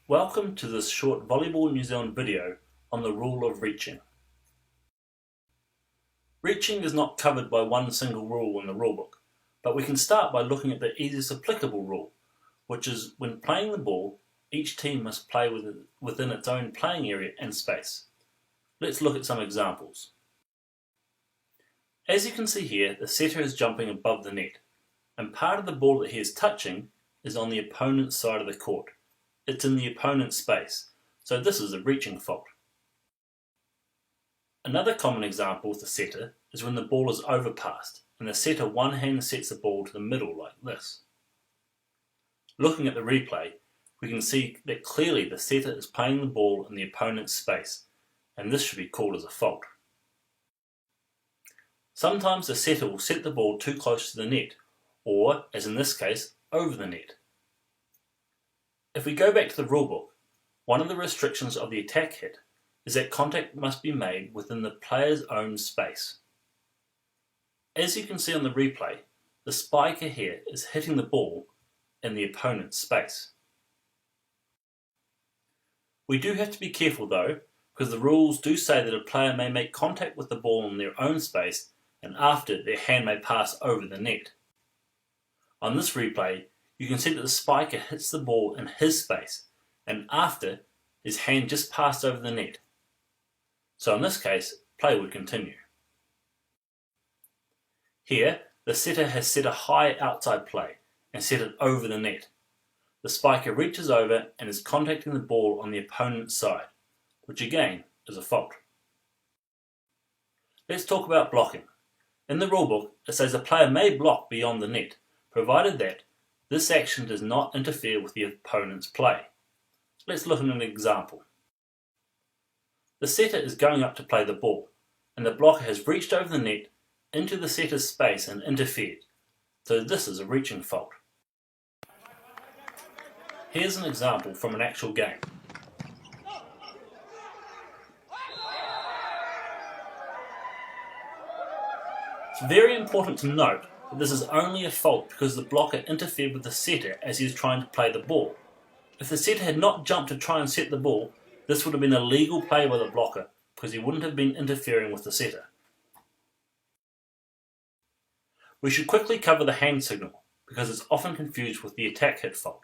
Welcome to this short Volleyball New Zealand video on the rule of reaching. Reaching is not covered by one single rule in the rulebook, but we can start by looking at the easiest applicable rule, which is when playing the ball, each team must play within its own playing area and space. Let's look at some examples. As you can see here, the setter is jumping above the net, and part of the ball that he is touching is on the opponent's side of the court. It's in the opponent's space, so this is a reaching fault. Another common example with the setter is when the ball is overpassed and the setter one hand sets the ball to the middle like this. Looking at the replay, we can see that clearly the setter is playing the ball in the opponent's space, and this should be called as a fault. Sometimes the setter will set the ball too close to the net, or, as in this case, over the net. If we go back to the rulebook, one of the restrictions of the attack hit is that contact must be made within the player's own space. As you can see on the replay, the spiker here is hitting the ball in the opponent's space. We do have to be careful though, because the rules do say that a player may make contact with the ball in their own space and after their hand may pass over the net. On this replay, you can see that the spiker hits the ball in his space and after his hand just passed over the net. So in this case, play would continue. Here, the setter has set a high outside play and set it over the net. The spiker reaches over and is contacting the ball on the opponent's side, which again is a fault. Let's talk about blocking. In the rulebook, it says a player may block beyond the net, provided that this action does not interfere with the opponent's play. Let's look at an example. The setter is going up to play the ball, and the blocker has reached over the net into the setter's space and interfered, so this is a reaching fault. Here's an example from an actual game. It's very important to note that this is only a fault because the blocker interfered with the setter as he was trying to play the ball. If the setter had not jumped to try and set the ball, this would have been a legal play by the blocker because he wouldn't have been interfering with the setter. We should quickly cover the hand signal because it's often confused with the attack hit fault.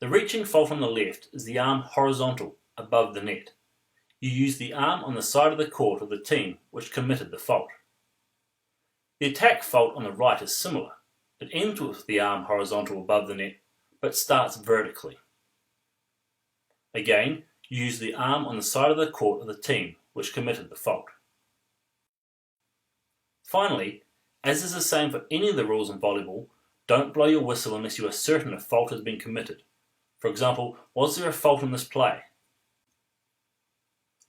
The reaching fault on the left is the arm horizontal above the net. You use the arm on the side of the court of the team which committed the fault. The attack fault on the right is similar. It ends with the arm horizontal above the net, but starts vertically. Again, you use the arm on the side of the court of the team which committed the fault. Finally, as is the same for any of the rules in volleyball, don't blow your whistle unless you are certain a fault has been committed. For example, was there a fault in this play?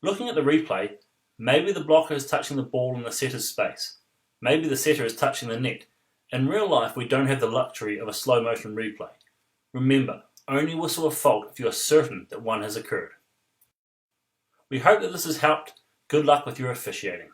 Looking at the replay, maybe the blocker is touching the ball in the setter's space. Maybe the setter is touching the net. In real life, we don't have the luxury of a slow motion replay. Remember, only whistle a fault if you are certain that one has occurred. We hope that this has helped. Good luck with your officiating.